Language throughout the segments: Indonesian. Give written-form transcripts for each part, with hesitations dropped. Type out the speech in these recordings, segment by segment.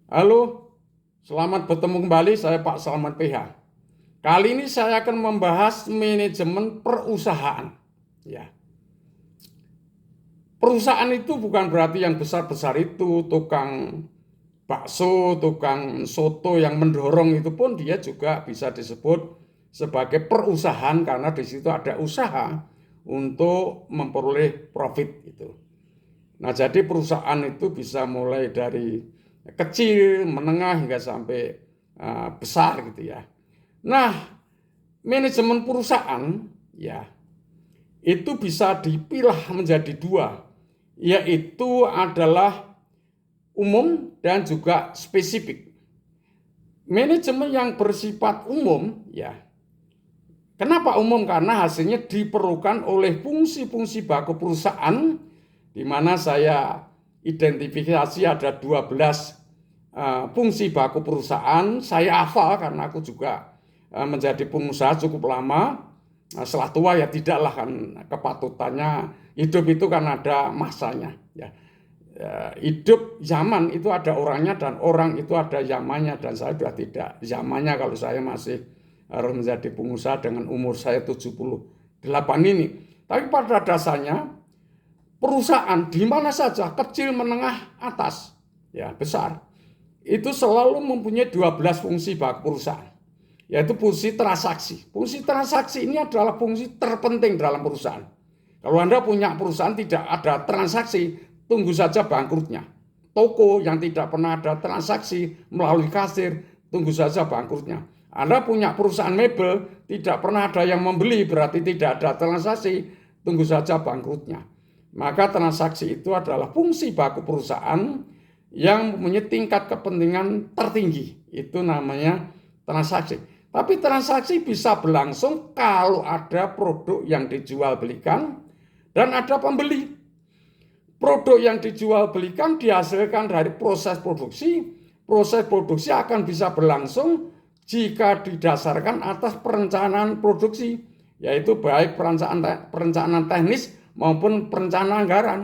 Halo, selamat bertemu kembali. Saya Pak Salman PH. Kali ini saya akan membahas manajemen perusahaan. Ya, perusahaan itu bukan berarti yang besar-besar itu, tukang bakso, tukang soto yang mendorong itu pun dia juga bisa disebut sebagai perusahaan karena di situ ada usaha untuk memperoleh profit itu. Nah, jadi perusahaan itu bisa mulai dari kecil, menengah hingga sampai besar gitu ya. Nah, manajemen perusahaan ya itu bisa dipilah menjadi dua, yaitu adalah umum dan juga spesifik. Manajemen yang bersifat umum ya. Kenapa umum? Karena hasilnya diperlukan oleh fungsi-fungsi baku perusahaan di mana saya identifikasi ada 12 fungsi baku perusahaan. Saya hafal karena aku juga menjadi pengusaha cukup lama. Setelah tua ya tidaklah kan kepatutannya hidup itu kan ada masanya ya. Hidup zaman itu ada orangnya dan orang itu ada zamannya dan saya sudah tidak zamannya kalau saya masih harus menjadi pengusaha dengan umur saya 78 ini. Tapi pada dasarnya perusahaan di mana saja kecil, menengah, atas, ya besar, itu selalu mempunyai 12 fungsi bagi perusahaan, yaitu fungsi transaksi. Fungsi transaksi ini adalah fungsi terpenting dalam perusahaan. Kalau Anda punya perusahaan tidak ada transaksi, tunggu saja bangkrutnya. Toko yang tidak pernah ada transaksi melalui kasir, tunggu saja bangkrutnya. Anda punya perusahaan mebel, tidak pernah ada yang membeli, berarti tidak ada transaksi, tunggu saja bangkrutnya. Maka transaksi itu adalah fungsi baku perusahaan yang mempunyai tingkat kepentingan tertinggi. Itu namanya transaksi. Tapi transaksi bisa berlangsung kalau ada produk yang dijual belikan dan ada pembeli. Produk yang dijual belikan dihasilkan dari proses produksi. Proses produksi akan bisa berlangsung jika didasarkan atas perencanaan produksi, yaitu baik perencanaan teknis maupun perencanaan anggaran.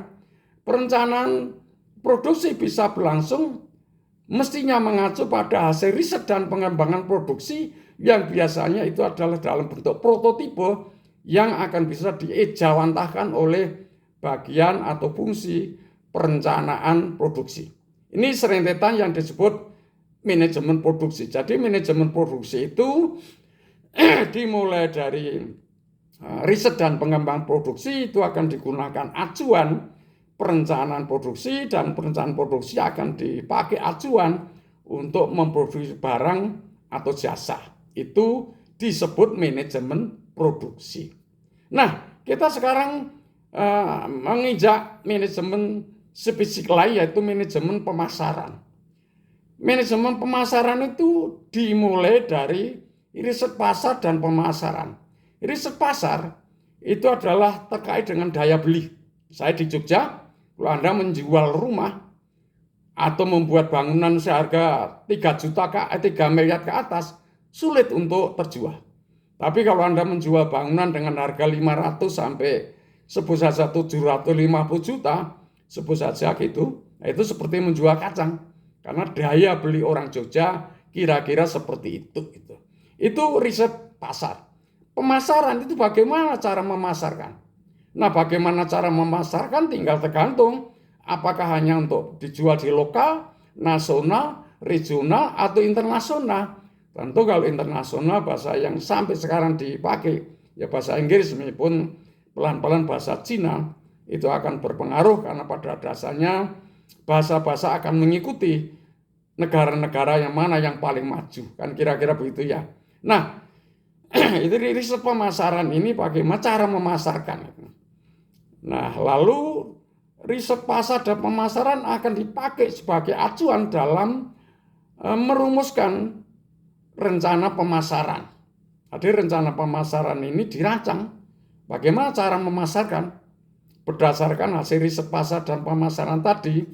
Perencanaan produksi bisa berlangsung mestinya mengacu pada hasil riset dan pengembangan produksi yang biasanya itu adalah dalam bentuk prototipe yang akan bisa diejawantahkan oleh bagian atau fungsi perencanaan produksi. Ini serentetan yang disebut manajemen produksi. Jadi manajemen produksi itu dimulai dari riset dan pengembangan produksi itu akan digunakan acuan perencanaan produksi dan perencanaan produksi akan dipakai acuan untuk memproduksi barang atau jasa. Itu disebut manajemen produksi. Nah, kita sekarang menginjak manajemen spesifik lain yaitu manajemen pemasaran. Manajemen pemasaran itu dimulai dari riset pasar dan pemasaran. Riset pasar itu adalah terkait dengan daya beli. Saya di Jogja, kalau Anda menjual rumah atau membuat bangunan seharga 3 miliar ke atas, sulit untuk terjual. Tapi kalau Anda menjual bangunan dengan harga 500 sampai sebut saja 750 juta, sebut saja gitu, itu seperti menjual kacang. Karena daya beli orang Jogja kira-kira seperti itu. Itu riset pasar. Pemasaran itu bagaimana cara memasarkan. Nah, bagaimana cara memasarkan tinggal tergantung apakah hanya untuk dijual di lokal, nasional, regional, atau internasional. Tentu kalau internasional bahasa yang sampai sekarang dipakai ya bahasa Inggris meskipun pelan-pelan bahasa Cina itu akan berpengaruh karena pada dasarnya bahasa-bahasa akan mengikuti negara-negara yang mana yang paling maju. Kan kira-kira begitu ya. Nah, itu riset pemasaran ini bagaimana cara memasarkan. Nah, lalu riset pasar dan pemasaran akan dipakai sebagai acuan dalam merumuskan rencana pemasaran. Jadi rencana pemasaran ini dirancang bagaimana cara memasarkan berdasarkan hasil riset pasar dan pemasaran tadi.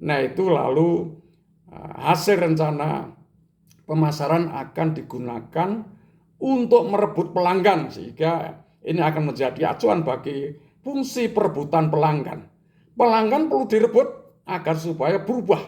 Nah, itu lalu hasil rencana pemasaran akan digunakan untuk merebut pelanggan sehingga ini akan menjadi acuan bagi fungsi perebutan pelanggan. Pelanggan perlu direbut agar supaya berubah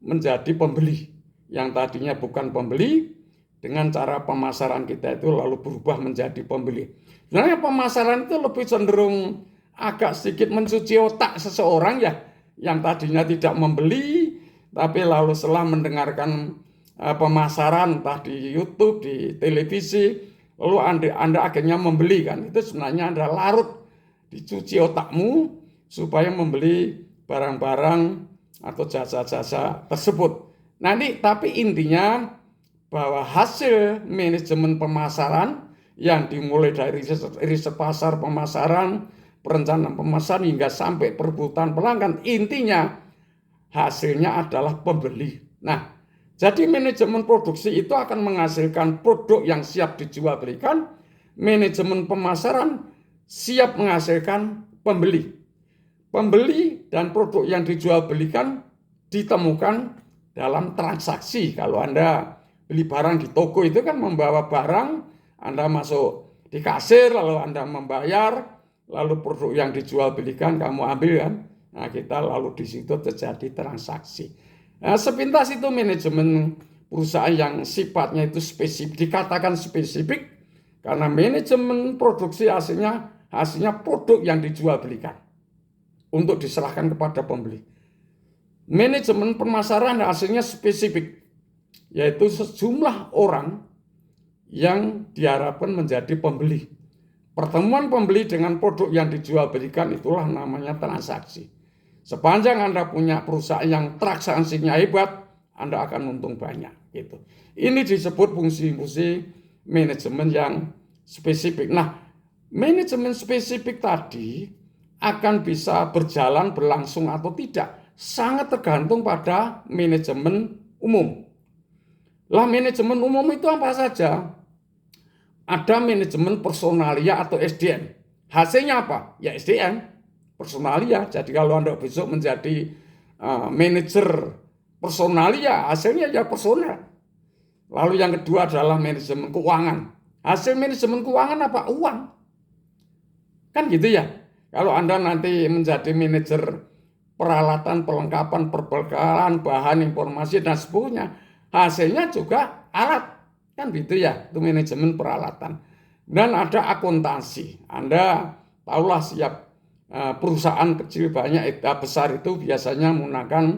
menjadi pembeli. Yang tadinya bukan pembeli, dengan cara pemasaran kita itu lalu berubah menjadi pembeli. Sebenarnya pemasaran itu lebih cenderung agak sedikit mencuci otak seseorang ya, yang tadinya tidak membeli, tapi lalu setelah mendengarkan pemasaran entah di YouTube, di televisi, lalu Anda akhirnya membeli kan. Itu sebenarnya Anda larut dicuci otakmu supaya membeli barang-barang atau jasa-jasa tersebut. Nanti tapi intinya bahwa hasil manajemen pemasaran yang dimulai dari riset pasar pemasaran, perencanaan pemasaran hingga sampai perebutan pelanggan, intinya hasilnya adalah pembeli. Nah, jadi manajemen produksi itu akan menghasilkan produk yang siap dijual belikan, manajemen pemasaran siap menghasilkan pembeli. Pembeli dan produk yang dijual belikan ditemukan dalam transaksi. Kalau Anda beli barang di toko itu kan membawa barang, Anda masuk di kasir, lalu Anda membayar, lalu produk yang dijual belikan kamu ambil kan. Nah, kita lalu di situ terjadi transaksi. Nah, sepintas itu manajemen perusahaan yang sifatnya itu spesifik, dikatakan spesifik karena manajemen produksi hasilnya produk yang dijual belikan untuk diserahkan kepada pembeli. Manajemen pemasaran hasilnya spesifik, yaitu sejumlah orang yang diharapkan menjadi pembeli. Pertemuan pembeli dengan produk yang dijual belikan itulah namanya transaksi. Sepanjang Anda punya perusahaan yang transaksinya hebat, Anda akan untung banyak. Gitu. Ini disebut fungsi-fungsi manajemen yang spesifik. Nah, manajemen spesifik tadi akan bisa berjalan berlangsung atau tidak, sangat tergantung pada manajemen umum. Lah manajemen umum itu apa saja? Ada manajemen personalia atau SDM. Hasilnya apa? Ya SDM, personalia. Jadi kalau Anda besok menjadi manajer personalia, hasilnya ya personal. Lalu yang kedua adalah manajemen keuangan. Hasil manajemen keuangan apa? Uang. Kan gitu ya. Kalau Anda nanti menjadi manajer peralatan, perlengkapan, perbekalan, bahan, informasi, dan sebagainya, hasilnya juga alat. Kan gitu ya, itu manajemen peralatan. Dan ada akuntansi. Anda tahulah perusahaan kecil banyak besar itu biasanya menggunakan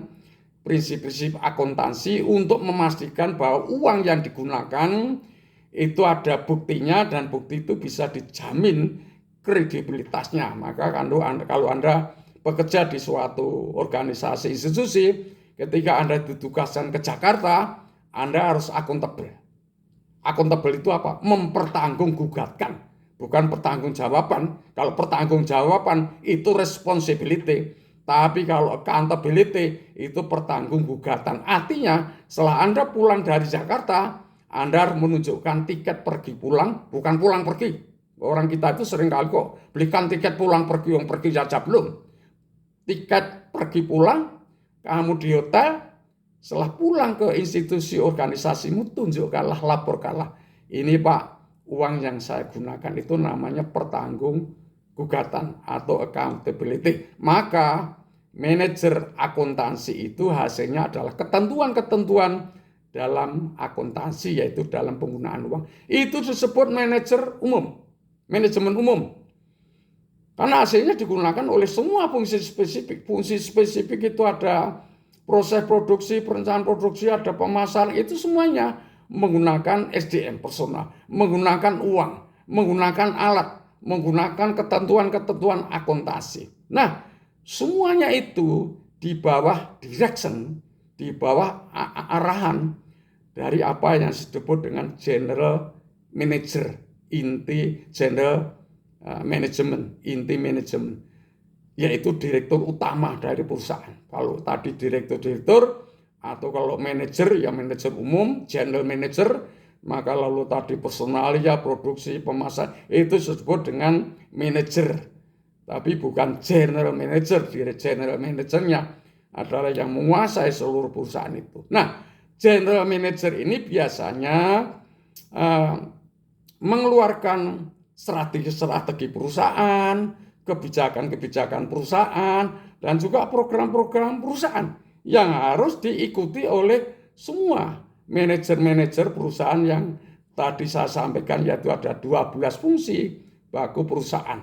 prinsip-prinsip akuntansi untuk memastikan bahwa uang yang digunakan itu ada buktinya dan bukti itu bisa dijamin kredibilitasnya. Maka kalau Anda bekerja di suatu organisasi institusi, ketika Anda ditugaskan ke Jakarta, Anda harus akuntabel. Akuntabel itu apa? Mempertanggunggugatan, bukan pertanggungjawaban. Kalau pertanggungjawaban itu responsibility, tapi kalau accountability itu pertanggungggugatan. Artinya setelah Anda pulang dari Jakarta, Anda harus menunjukkan tiket pergi pulang, bukan pulang pergi. Orang kita itu sering kali kok belikan tiket pulang pergi, yang pergi saja belum. Tiket pergi pulang, kamu di hotel, setelah pulang ke institusi organisasimu, tunjukkanlah, laporkanlah. Ini Pak, uang yang saya gunakan itu namanya pertanggungggugatan atau accountability. Maka manajer akuntansi itu hasilnya adalah ketentuan-ketentuan dalam akuntansi, yaitu dalam penggunaan uang. Itu disebut manajer umum, manajemen umum. Karena hasilnya digunakan oleh semua fungsi spesifik. Fungsi spesifik itu ada proses produksi, perencanaan produksi, ada pemasaran, itu semuanya menggunakan SDM personal, menggunakan uang, menggunakan alat, menggunakan ketentuan-ketentuan akuntansi. Nah, semuanya itu di bawah direction, di bawah arahan dari apa yang disebut dengan general manager, inti general management, inti manajemen, yaitu direktur utama dari perusahaan. Kalau tadi direktur-direktur, atau kalau manajer, ya manajer umum, general manager, maka lalu tadi personalia, produksi, pemasaran, itu disebut dengan manajer. Tapi bukan general manager, general manajernya adalah yang menguasai seluruh perusahaan itu. Nah, general manager ini biasanya mengeluarkan strategi-strategi perusahaan, kebijakan-kebijakan perusahaan, dan juga program-program perusahaan. yang harus diikuti oleh semua manajer-manajer perusahaan yang tadi saya sampaikan, yaitu ada 12 fungsi baku perusahaan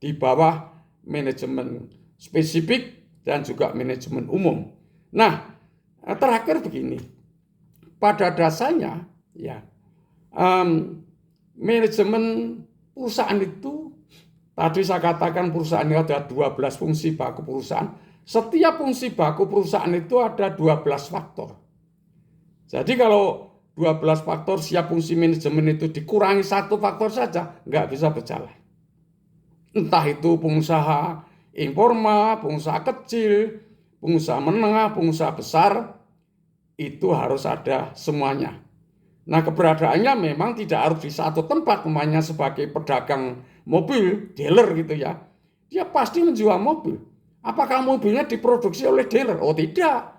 di bawah manajemen spesifik dan juga manajemen umum. Nah, terakhir begini, pada dasarnya ya manajemen perusahaan itu tadi saya katakan perusahaan ini ada 12 fungsi baku perusahaan. Setiap fungsi baku perusahaan itu ada 12 faktor. Jadi kalau 12 faktor setiap fungsi manajemen itu dikurangi satu faktor saja, nggak bisa berjalan. Entah itu pengusaha informal, pengusaha kecil, pengusaha menengah, pengusaha besar, itu harus ada semuanya. Nah, keberadaannya memang tidak harus di satu tempat, namanya sebagai pedagang mobil, dealer gitu ya. Dia pasti menjual mobil. Apakah mobilnya diproduksi oleh dealer? Oh tidak.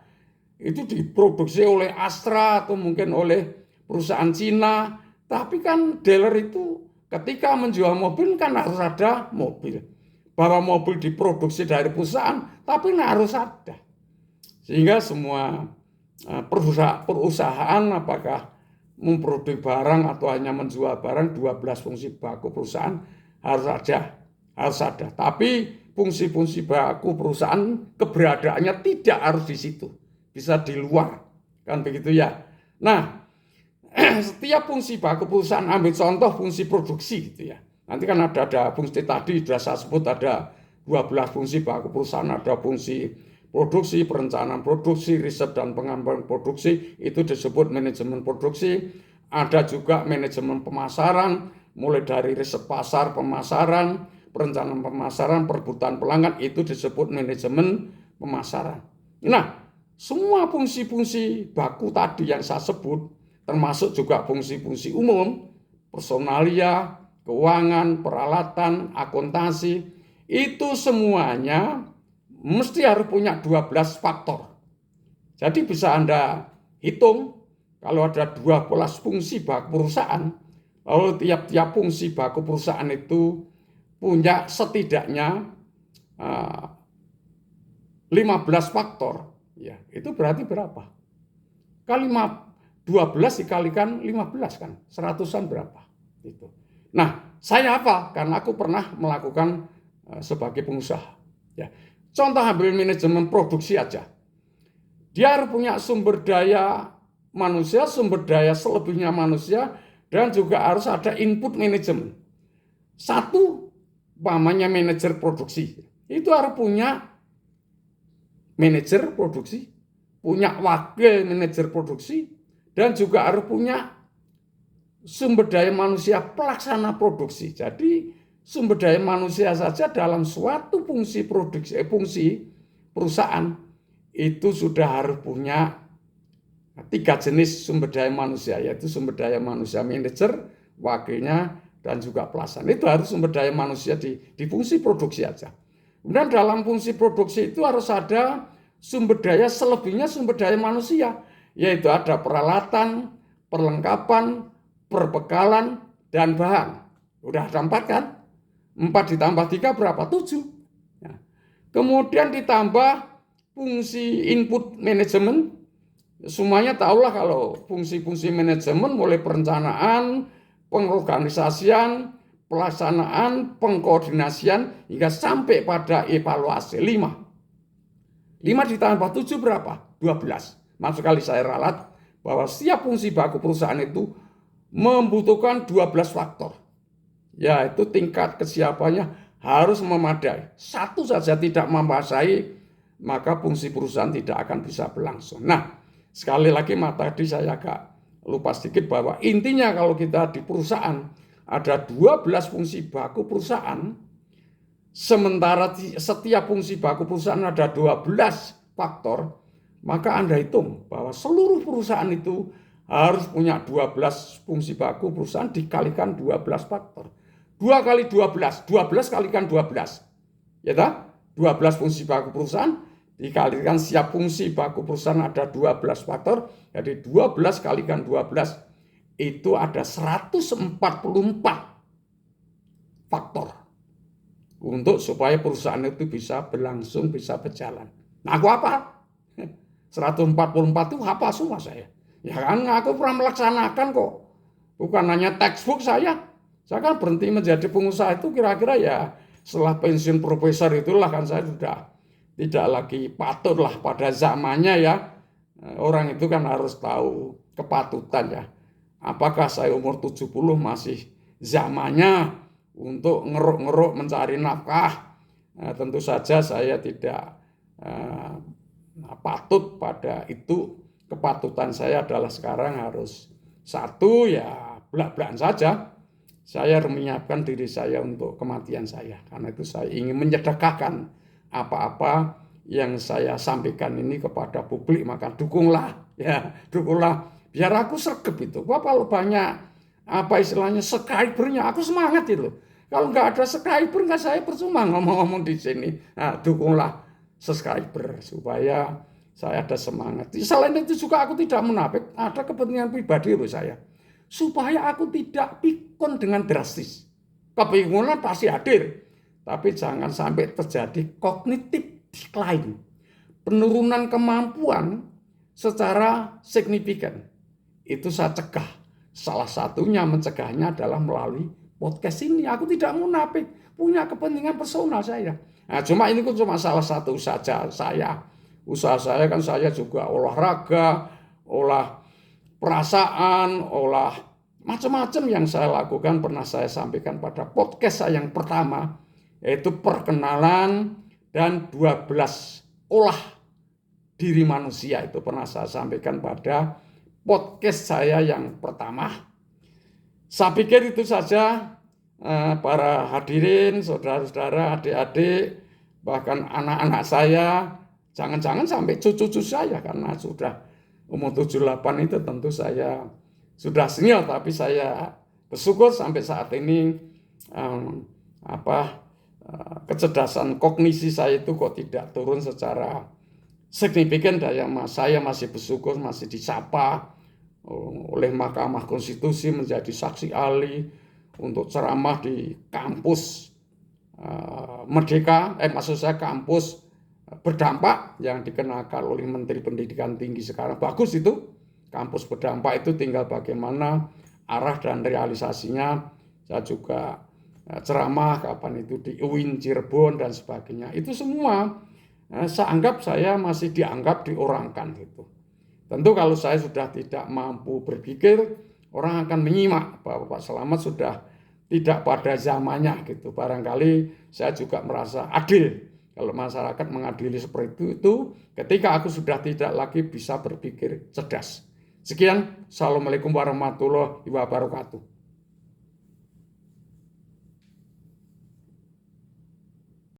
Itu diproduksi oleh Astra atau mungkin oleh perusahaan Cina. Tapi kan dealer itu ketika menjual mobil kan harus ada mobil. Bahwa mobil diproduksi dari perusahaan, tapi harus ada. Sehingga semua perusahaan apakah memproduksi barang atau hanya menjual barang, 12 fungsi baku perusahaan harus ada. Tapi fungsi-fungsi baku perusahaan keberadaannya tidak harus di situ, bisa di luar, kan begitu ya. Nah, setiap fungsi baku perusahaan, ambil contoh fungsi produksi gitu ya. Nanti kan ada fungsi tadi sudah saya sebut ada 12 fungsi baku perusahaan, ada fungsi produksi, perencanaan produksi, riset dan pengembangan produksi, itu disebut manajemen produksi. Ada juga manajemen pemasaran, mulai dari riset pasar, pemasaran, perencanaan pemasaran, perebutan pelanggan, itu disebut manajemen pemasaran. Nah, semua fungsi-fungsi baku tadi yang saya sebut, termasuk juga fungsi-fungsi umum, personalia, keuangan, peralatan, akuntansi, itu semuanya mesti harus punya 12 faktor. Jadi bisa Anda hitung, kalau ada 12 fungsi baku perusahaan, lalu tiap-tiap fungsi baku perusahaan itu punya setidaknya 15 faktor, ya itu berarti berapa? Kali 12 dikalikan 15 kan, seratusan berapa? Itu. Nah, saya apa? Karena aku pernah melakukan sebagai pengusaha. Ya. Contoh ambil manajemen produksi aja. Dia harus punya sumber daya manusia, sumber daya selebihnya manusia, dan juga harus ada input manajemen. Satu, namanya manajer produksi. Itu harus punya manajer produksi, punya wakil manajer produksi, dan juga harus punya sumber daya manusia pelaksana produksi. Jadi sumber daya manusia saja dalam suatu fungsi produksi, fungsi perusahaan itu sudah harus punya 3 jenis sumber daya manusia, yaitu sumber daya manusia manajer, wakilnya, dan juga pelaksana. Itu harus sumber daya manusia di fungsi produksi aja. Kemudian dalam fungsi produksi itu harus ada sumber daya selebihnya sumber daya manusia, yaitu ada peralatan, perlengkapan, perbekalan, dan bahan. Udah ada 4 kan? 4 ditambah 3 berapa? 7. Ya. Kemudian ditambah fungsi input manajemen. Semuanya tahulah kalau fungsi-fungsi manajemen mulai perencanaan, pengorganisasian, pelaksanaan, pengkoordinasian, hingga sampai pada evaluasi 5. 5 ditambah 7 berapa? 12. Maksud kali saya ralat bahwa setiap fungsi baku perusahaan itu membutuhkan 12 faktor. Yaitu tingkat kesiapannya harus memadai. Satu saja tidak memadai, maka fungsi perusahaan tidak akan bisa berlangsung. Nah, sekali lagi tadi saya agak lupa sedikit bahwa intinya kalau kita di perusahaan ada 12 fungsi baku perusahaan, sementara setiap fungsi baku perusahaan ada 12 faktor, maka Anda hitung bahwa seluruh perusahaan itu harus punya 12 fungsi baku perusahaan dikalikan 12 faktor. 2 kali 12, 12 kalikan 12. Ya tak? 12 fungsi baku perusahaan dikalikan setiap fungsi baku perusahaan ada 12 faktor. Jadi 12 kalikan 12 itu ada 144 faktor. Untuk supaya perusahaan itu bisa berlangsung, bisa berjalan. Nah, aku apa? 144 itu hafal semua saya. Ya kan, aku pernah melaksanakan kok. Bukan hanya textbook saya. Saya kan berhenti menjadi pengusaha itu kira-kira ya setelah pensiun profesor itulah kan saya sudah tidak lagi patut lah pada zamannya ya. Orang itu kan harus tahu kepatutan ya. Apakah saya umur 70 masih zamannya untuk ngeruk-ngeruk mencari nafkah? Tentu saja saya tidak patut pada itu. Kepatutan saya adalah sekarang harus satu ya belak-belakan saja. Saya menyiapkan diri saya untuk kematian saya. Karena itu saya ingin menyedekahkan apa-apa yang saya sampaikan ini kepada publik. Maka dukunglah, ya dukunglah. Biar aku sregep itu. Kalau banyak apa istilahnya subscribernya, aku semangat itu. Kalau nggak ada subscriber, nggak saya percuma ngomong-ngomong di sini. Nah, dukunglah subscriber supaya saya ada semangat. Selain itu juga aku tidak munafik. Ada kepentingan pribadi loh saya. Supaya aku tidak pikun dengan drastis. Kebingungan pasti hadir. Tapi jangan sampai terjadi cognitive decline. Penurunan kemampuan secara signifikan. Itu saya cegah. Salah satunya mencegahnya adalah melalui podcast ini. Aku tidak munafik. Punya kepentingan personal saya. Nah, cuma ini cuma salah satu saja saya. Usaha saya kan saya juga olahraga, olah perasaan, olah macam-macam yang saya lakukan pernah saya sampaikan pada podcast saya yang pertama, yaitu perkenalan dan 12 olah diri manusia. Itu pernah saya sampaikan pada podcast saya yang pertama. Saya pikir itu saja para hadirin, saudara-saudara, adik-adik, bahkan anak-anak saya. Jangan-jangan sampai cucu-cucu saya karena sudah umur 78 itu tentu saya sudah senior, tapi saya bersyukur sampai saat ini kecerdasan kognisi saya itu kok tidak turun secara signifikan. Saya masih bersyukur masih disapa oleh Mahkamah Konstitusi menjadi saksi ahli untuk ceramah di kampus Merdeka, maksud saya kampus berdampak yang dikenakan oleh Menteri Pendidikan Tinggi sekarang. Bagus itu, kampus berdampak itu tinggal bagaimana arah dan realisasinya. Saya juga ceramah kapan itu di UIN Cirebon dan sebagainya. Itu semua saya anggap saya masih dianggap diorangkan gitu. Tentu kalau saya sudah tidak mampu berpikir, orang akan menyimak bahwa Pak Slamet sudah tidak pada zamannya gitu. Barangkali saya juga merasa adil kalau masyarakat mengadili seperti itu ketika aku sudah tidak lagi bisa berpikir cerdas. Sekian, Assalamualaikum warahmatullahi wabarakatuh.